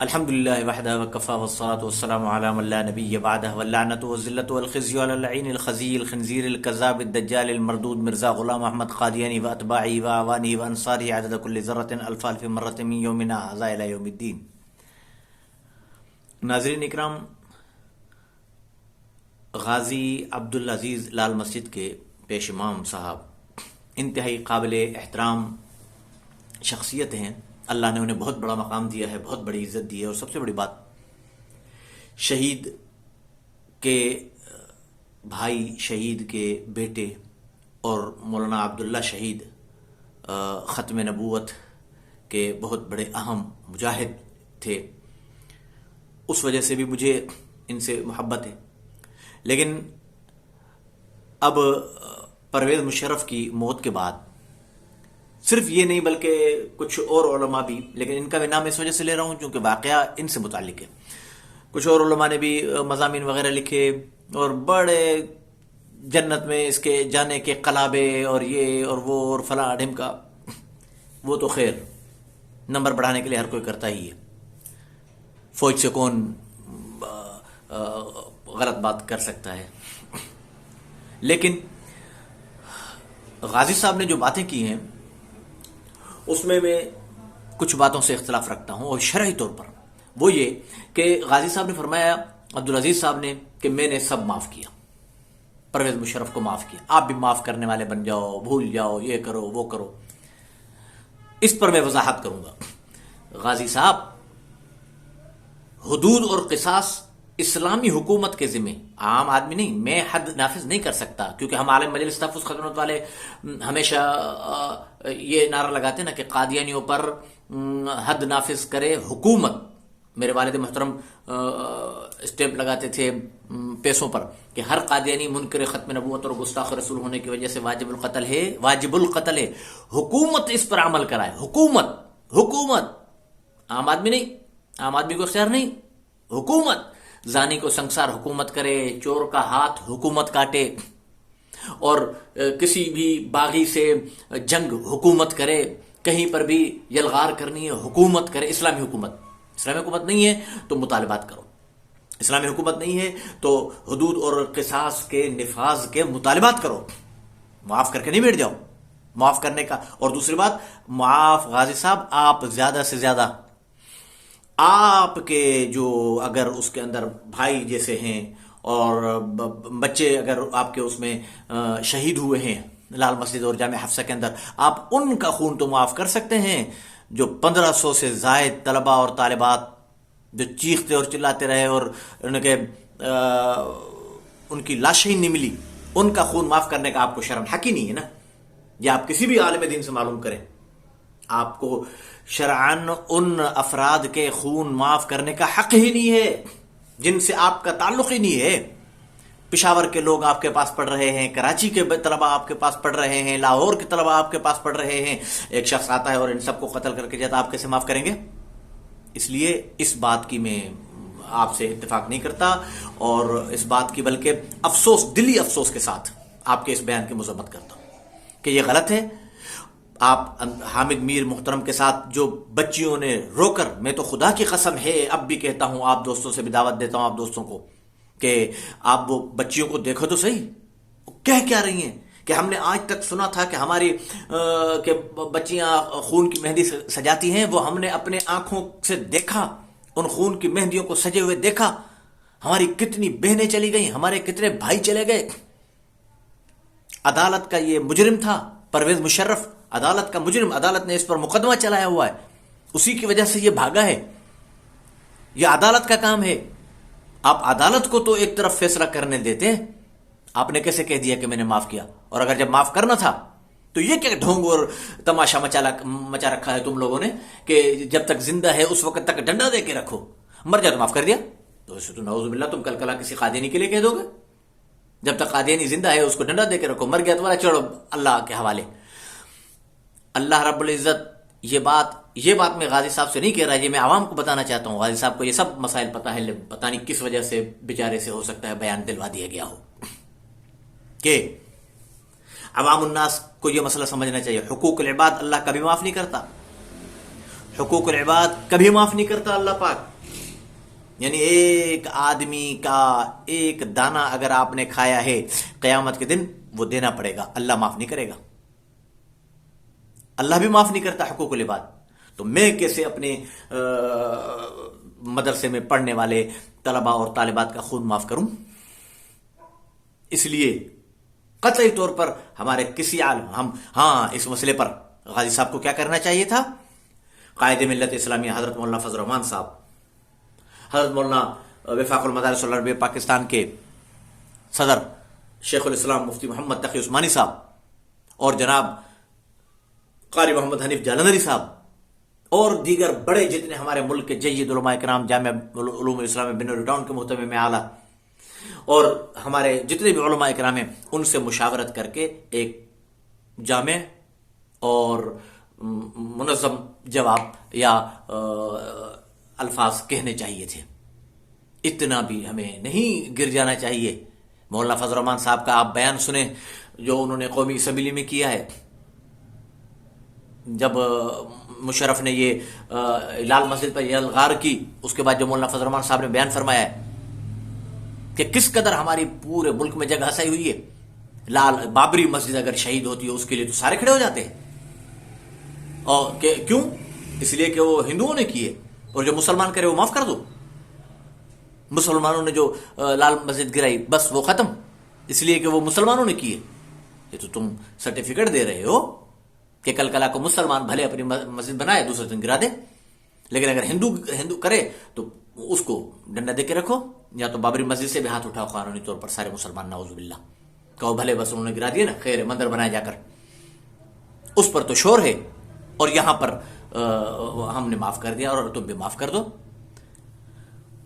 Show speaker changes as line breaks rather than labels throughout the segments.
الحمد لله وحده وكفى والصلاة والسلام على من لا نبي بعده واللعنة والذلة والخزي على اللعين الخزي الخنزير الكذاب الدجال المردود مرزا غلام أحمد قادياني وأتباعه وأعوانه وأنصاره عدد كل ذرة ألف ألف مرة من يومنا هذا إلى يوم الدين. ناظرین اکرام، غازی عبدالعزیز لال مسجد کے پیش امام صاحب انتہائی قابل احترام شخصیت ہیں. اللہ نے انہیں بہت بڑا مقام دیا ہے، بہت بڑی عزت دی ہے، اور سب سے بڑی بات، شہید کے بھائی، شہید کے بیٹے اور مولانا عبداللہ شہید ختم نبوت کے بہت بڑے اہم مجاہد تھے. اس وجہ سے بھی مجھے ان سے محبت ہے. لیکن اب پرویز مشرف کی موت کے بعد صرف یہ نہیں بلکہ کچھ اور علماء بھی، لیکن ان کا بھی نام اس وجہ سے لے رہا ہوں کیونکہ واقعہ ان سے متعلق ہے، کچھ اور علماء نے بھی مضامین وغیرہ لکھے اور بڑے جنت میں اس کے جانے کے قلابے اور یہ اور وہ اور فلاں ڈھم کا. وہ تو خیر نمبر بڑھانے کے لیے ہر کوئی کرتا ہی ہے. فوج سے کون غلط بات کر سکتا ہے. لیکن غازی صاحب نے جو باتیں کی ہیں اس میں کچھ باتوں سے اختلاف رکھتا ہوں، اور شرعی طور پر وہ یہ کہ غازی صاحب نے فرمایا، عبدالعزیز صاحب نے، کہ میں نے سب معاف کیا، پرویز مشرف کو معاف کیا، آپ بھی معاف کرنے والے بن جاؤ، بھول جاؤ، یہ کرو وہ کرو. اس پر میں وضاحت کروں گا. غازی صاحب، حدود اور قصاص اسلامی حکومت کے ذمہ، عام آدمی نہیں. میں حد نافذ نہیں کر سکتا کیونکہ ہم عالم مجلس تحفظ خدمت والے ہمیشہ یہ نعرہ لگاتے ہیں نا کہ قادیانیوں پر حد نافذ کرے حکومت. میرے والد محترم اسٹیمپ لگاتے تھے پیسوں پر کہ ہر قادیانی منکر ختم نبوت اور گستاخ رسول ہونے کی وجہ سے واجب القتل ہے، واجب القتل ہے. حکومت اس پر عمل کرائے. حکومت عام آدمی نہیں، عام آدمی کو اختیار نہیں. حکومت زانی کو سنگسار حکومت کرے، چور کا ہاتھ حکومت کاٹے، اور کسی بھی باغی سے جنگ حکومت کرے، کہیں پر بھی یلغار کرنی ہے حکومت کرے. اسلامی حکومت نہیں ہے تو مطالبات کرو. اسلامی حکومت نہیں ہے تو حدود اور قصاص کے نفاذ کے مطالبات کرو. معاف کر کے نہیں بیٹھ جاؤ. معاف کرنے کا، اور دوسری بات، معاف غازی صاحب آپ زیادہ سے زیادہ، آپ کے جو اگر اس کے اندر بھائی جیسے ہیں اور بچے اگر آپ کے اس میں شہید ہوئے ہیں لال مسجد اور جامع حفصہ کے اندر، آپ ان کا خون تو معاف کر سکتے ہیں. جو 1500 سے زائد طلباء اور طالبات جو چیختے اور چلاتے رہے اور ان کی لاشیں نہیں ملی، ان کا خون معاف کرنے کا آپ کو شرم حق ہی نہیں ہے نا. یہ آپ کسی بھی عالم دین سے معلوم کریں، آپ کو شرعاً ان افراد کے خون معاف کرنے کا حق ہی نہیں ہے جن سے آپ کا تعلق ہی نہیں ہے. پشاور کے لوگ آپ کے پاس پڑھ رہے ہیں، کراچی کے طلباء آپ کے پاس پڑھ رہے ہیں، لاہور کے طلباء آپ کے پاس پڑھ رہے ہیں. ایک شخص آتا ہے اور ان سب کو قتل کر کے جاتا، آپ کیسے معاف کریں گے؟ اس لیے اس بات کی میں آپ سے اتفاق نہیں کرتا، اور اس بات کی بلکہ افسوس، دلی افسوس کے ساتھ آپ کے اس بیان کی مذمت کرتا ہوں کہ یہ غلط ہے. آپ حامد میر محترم کے ساتھ جو بچیوں نے رو کر، میں تو خدا کی قسم ہے اب بھی کہتا ہوں، آپ دوستوں سے بھی دعوت دیتا ہوں، آپ دوستوں کو، کہ آپ وہ بچیوں کو دیکھو تو صحیح، کہہ کیا رہی ہیں کہ ہم نے آج تک سنا تھا کہ ہماری کہ بچیاں خون کی مہندی سجاتی ہیں. وہ ہم نے اپنے آنکھوں سے دیکھا، ان خون کی مہندیوں کو سجے ہوئے دیکھا. ہماری کتنی بہنیں چلی گئیں، ہمارے کتنے بھائی چلے گئے. عدالت کا یہ مجرم تھا پرویز مشرف، عدالت کا مجرم، عدالت نے اس پر مقدمہ چلایا ہوا ہے، اسی کی وجہ سے یہ بھاگا ہے. یہ عدالت کا کام ہے. آپ عدالت کو تو ایک طرف فیصلہ کرنے دیتے ہیں. آپ نے کیسے کہہ دیا کہ میں نے معاف کیا؟ اور اگر جب معاف کرنا تھا تو یہ کیا ڈھونگ اور تماشا مچا رکھا ہے تم لوگوں نے کہ جب تک زندہ ہے اس وقت تک ڈنڈا دے کے رکھو، مر جا تو معاف کر دیا. تو اسے تو نعوذ باللہ تم کل کلا کسی قادیانی کے لیے کہہ دو گے. جب تک قادیانی زندہ ہے اس کو ڈنڈا دے کے رکھو، مر گیا تمہارا چڑھو اللہ کے حوالے. اللہ رب العزت یہ بات میں غازی صاحب سے نہیں کہہ رہا، یہ میں عوام کو بتانا چاہتا ہوں. غازی صاحب کو یہ سب مسائل پتہ ہے، پتہ نہیں کس وجہ سے بیچارے سے ہو سکتا ہے بیان دلوا دیا گیا ہو کہ عوام الناس کو یہ مسئلہ سمجھنا چاہیے. حقوق العباد اللہ کبھی معاف نہیں کرتا. حقوق العباد کبھی معاف نہیں کرتا اللہ پاک. یعنی ایک آدمی کا ایک دانہ اگر آپ نے کھایا ہے قیامت کے دن وہ دینا پڑے گا, اللہ معاف نہیں کرے گا. اللہ بھی معاف نہیں کرتا حقوق العباد. تو میں کیسے اپنے مدرسے میں پڑھنے والے طلباء اور طالبات کا خون معاف کروں؟ اس لیے قطعی طور پر ہمارے کسی عالم اس مسئلے پر غازی صاحب کو کیا کرنا چاہیے تھا؟ قائد ملت اسلامیہ حضرت مولانا فضل الرحمان صاحب, حضرت مولانا وفاق المدارس العربیہ پاکستان کے صدر شیخ الاسلام مفتی محمد تقی عثمانی صاحب اور جناب قاری محمد حنیف جالندری صاحب اور دیگر بڑے جتنے ہمارے ملک کے جید علماء کرام, جامعہ علوم اسلام بنور ٹاؤن کے محتمم اعلیٰ اور ہمارے جتنے بھی علماء کرام ہیں, ان سے مشاورت کر کے ایک جامع اور منظم جواب یا الفاظ کہنے چاہیے تھے. اتنا بھی ہمیں نہیں گر جانا چاہیے. مولانا فضل الرحمان صاحب کا آپ بیان سنیں جو انہوں نے قومی اسمبلی میں کیا ہے, جب مشرف نے یہ لال مسجد پر یلغار کی, اس کے بعد جو مولانا فضل الرحمان صاحب نے بیان فرمایا ہے کہ کس قدر ہماری پورے ملک میں جگہ ہسائی ہوئی ہے. بابری مسجد اگر شہید ہوتی ہے اس کے لیے تو سارے کھڑے ہو جاتے ہیں. اور کیوں؟ اس لیے کہ وہ ہندوؤں نے کیے, اور جو مسلمان کرے وہ معاف کر دو. مسلمانوں نے جو لال مسجد گرائی بس وہ ختم, اس لیے کہ وہ مسلمانوں نے کیے. یہ تو تم سرٹیفکیٹ دے رہے ہو کہ کل کلا کو مسلمان بھلے اپنی مسجد بنائے دوسرے دن گرا دے, لیکن اگر ہندو کرے تو اس کو ڈنڈا دے کے رکھو, یا تو بابری مسجد سے بھی ہاتھ اٹھاؤ قانونی طور پر سارے مسلمان, نعوذ باللہ, کہو بھلے بس انہوں نے گرا دیا نا, خیر مندر بنائے جا کر, اس پر تو شور ہے, اور یہاں پر ہم نے معاف کر دیا اور تم بھی معاف کر دو.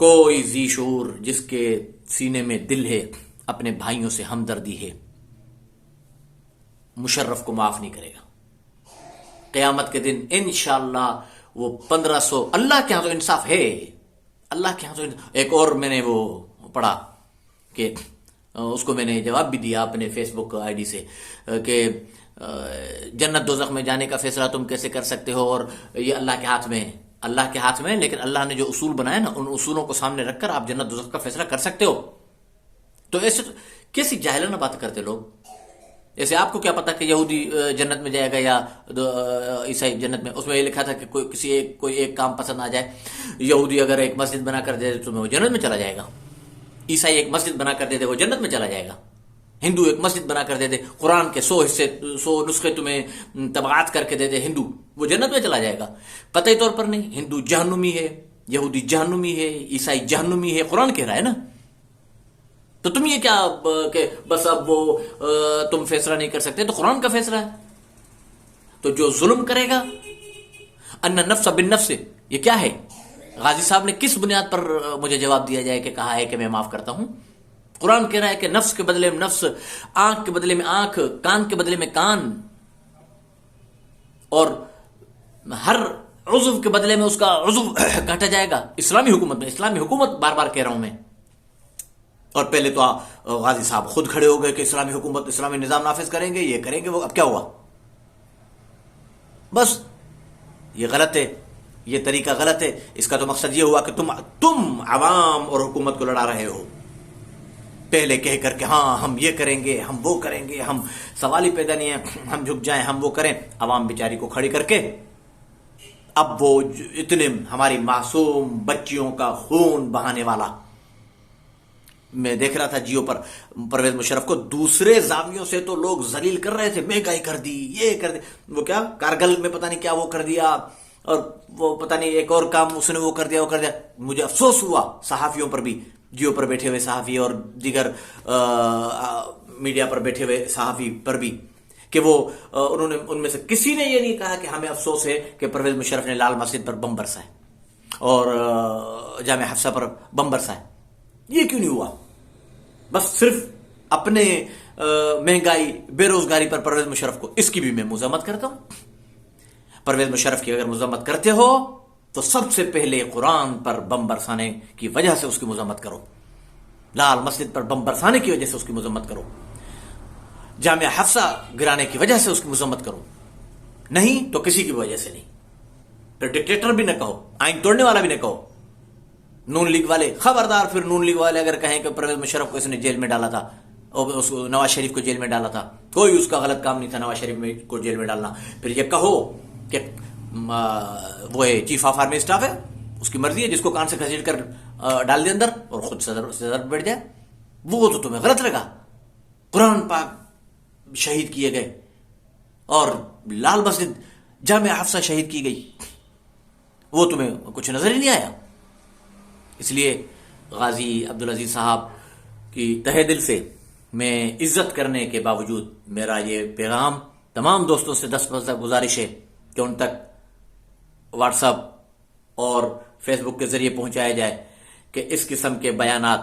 کوئی ذی شعور جس کے سینے میں دل ہے, اپنے بھائیوں سے ہمدردی ہے, مشرف کو معاف نہیں کرے گا. قیامت کے دن انشاءاللہ وہ 1500, اللہ کے ہاں تو انصاف ہے, اللہ کے ہاں تو ایک اور میں نے وہ پڑھا کہ اس کو میں نے جواب بھی دیا اپنے فیس بک آئی ڈی سے کہ جنت دوزخ میں جانے کا فیصلہ تم کیسے کر سکتے ہو, اور یہ اللہ کے ہاتھ میں ہے. اللہ کے ہاتھ میں, لیکن اللہ نے جو اصول بنائے نا ان اصولوں کو سامنے رکھ کر آپ جنت دوزخ کا فیصلہ کر سکتے ہو. تو ایسے کیسی جاہلانہ بات کرتے لوگ. ایسے آپ کو کیا پتا کہ یہودی جنت میں جائے گا یا عیسائی جنت میں؟ اس میں یہ لکھا تھا کہ کوئی ایک کام پسند آ جائے. یہودی اگر ایک مسجد بنا کر دے تو وہ جنت میں چلا جائے گا, عیسائی ایک مسجد بنا کر دے دے وہ جنت میں چلا جائے گا, ہندو ایک مسجد بنا کر دے دے, قرآن کے 100 نسخے تمہیں طبعات کر کے دے دے ہندو, وہ جنت میں چلا جائے گا. قطعی طور پر نہیں. ہندو جہنمی ہے, یہودی جہنمی ہے, عیسائی جہنمی ہے, قرآن کہہ رہا ہے نا. تو تم یہ کیا کہ بس اب وہ تم فیصلہ نہیں کر سکتے, تو قرآن کا فیصلہ ہے. تو جو ظلم کرے گا, ان نفس بالنفس, یہ کیا ہے؟ غازی صاحب نے کس بنیاد پر مجھے جواب دیا جائے کہ کہا ہے کہ میں معاف کرتا ہوں؟ قرآن کہہ رہا ہے کہ نفس کے بدلے میں نفس, آنکھ کے بدلے میں آنکھ, کان کے بدلے میں کان, اور ہر عضو کے بدلے میں اس کا عضو کاٹا جائے گا. اسلامی حکومت میں, اسلامی حکومت بار بار کہہ رہا ہوں میں. اور پہلے تو غازی صاحب خود کھڑے ہو گئے کہ اسلامی حکومت, اسلامی نظام نافذ کریں گے, یہ کریں گے, وہ. اب کیا ہوا؟ بس یہ غلط ہے, یہ طریقہ غلط ہے. اس کا تو مقصد یہ ہوا کہ تم عوام اور حکومت کو لڑا رہے ہو, پہلے کہہ کر کہ ہاں ہم یہ کریں گے, ہم وہ کریں گے, ہم سوال ہی پیدا نہیں ہے, ہم جھک جائیں, ہم وہ کریں. عوام بیچاری کو کھڑی کر کے اب وہ اتنے ہماری معصوم بچیوں کا خون بہانے والا, میں دیکھ رہا تھا جیو پر پرویز مشرف کو دوسرے زاویوں سے تو لوگ ذلیل کر رہے تھے, مہنگائی کر دی, یہ کر دی, وہ کیا کارگل میں پتہ نہیں کیا وہ کر دیا, اور وہ پتہ نہیں ایک اور کام اس نے وہ کر دیا, وہ کر دیا. مجھے افسوس ہوا صحافیوں پر بھی, جیو پر بیٹھے ہوئے صحافی اور دیگر میڈیا پر بیٹھے ہوئے صحافی پر بھی, کہ وہ انہوں نے, ان میں سے کسی نے یہ نہیں کہا کہ ہمیں افسوس ہے کہ پرویز مشرف نے لال مسجد پر بم برسائے اور جامعہ حفصہ پر بم برسائے. یہ کیوں نہیں ہوا؟ بس صرف اپنے مہنگائی, بے روزگاری پر پرویز مشرف کو, اس کی بھی میں مذمت کرتا ہوں. پرویز مشرف کی اگر مذمت کرتے ہو تو سب سے پہلے قرآن پر بم برسانے کی وجہ سے اس کی مذمت کرو, لال مسجد پر بم برسانے کی وجہ سے اس کی مذمت کرو, جامعہ حفصہ گرانے کی وجہ سے اس کی مذمت کرو, نہیں تو کسی کی وجہ سے نہیں. پھر ڈکٹیٹر بھی نہ کہو, آئین توڑنے والا بھی نہ کہو. نون لیگ والے خبردار, پھر نون لیگ والے اگر کہیں کہ پرویز مشرف کو اس نے جیل میں ڈالا تھا, اور اس نواز شریف کو جیل میں ڈالا تھا, کوئی اس کا غلط کام نہیں تھا نواز شریف کو جیل میں ڈالنا, پھر یہ کہو کہ وہ چیف آف آرمی اسٹاف ہے, اس کی مرضی ہے, جس کو کان سے گھسیٹ کر ڈال دے اندر اور خود صدر بیٹھ جائے, وہ تو تمہیں غلط لگا. قرآن پاک شہید کیے گئے اور لال مسجد جامع حفصہ شہید کی گئی, وہ تمہیں کچھ نظر ہی نہیں آیا. اس لیے غازی عبدالعزیز صاحب کی تہہ دل سے میں عزت کرنے کے باوجود میرا یہ پیغام تمام دوستوں سے دستبردار گزارش ہے کہ ان تک واٹس ایپ اور فیس بک کے ذریعے پہنچایا جائے کہ اس قسم کے بیانات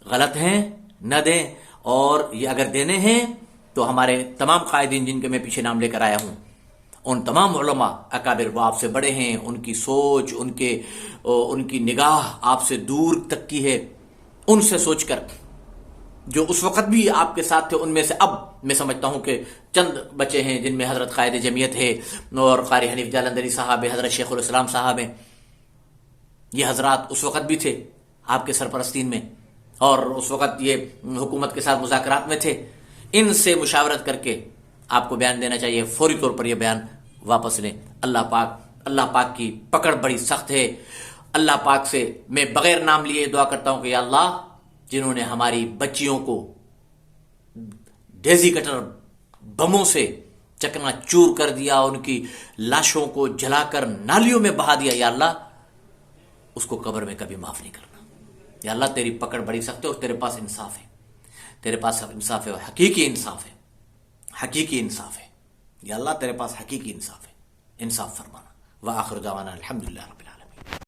غلط ہیں, نہ دیں, اور یہ اگر دینے ہیں تو ہمارے تمام قائدین جن کے میں پیچھے نام لے کر آیا ہوں, ان تمام علماء اکابر وہ آپ سے بڑے ہیں, ان کی سوچ, ان کی نگاہ آپ سے دور تک کی ہے, ان سے سوچ کر جو اس وقت بھی آپ کے ساتھ تھے, ان میں سے اب میں سمجھتا ہوں کہ چند بچے ہیں جن میں حضرت قائد جمعیت ہے اور قاری حنیف جالندری صاحب, حضرت شیخ الاسلام صاحب ہیں. یہ حضرات اس وقت بھی تھے آپ کے سرپرستین میں, اور اس وقت یہ حکومت کے ساتھ مذاکرات میں تھے. ان سے مشاورت کر کے آپ کو بیان دینا چاہیے, فوری طور پر یہ بیان واپس لیں. اللہ پاک کی پکڑ بڑی سخت ہے. اللہ پاک سے میں بغیر نام لیے دعا کرتا ہوں کہ یا اللہ, جنہوں نے ہماری بچیوں کو ڈیزی کٹر بموں سے چکنا چور کر دیا, ان کی لاشوں کو جلا کر نالیوں میں بہا دیا, یا اللہ اس کو قبر میں کبھی معاف نہیں کرنا. یا اللہ تیری پکڑ بڑی سخت ہے اور تیرے پاس انصاف ہے, تیرے پاس انصاف ہے, حقیقی انصاف ہے, حقیقی انصاف ہے. یا اللہ تیرے پاس حقیقی انصاف ہے, انصاف فرمانا. وآخر دعوانا الحمدللہ رب العالمین.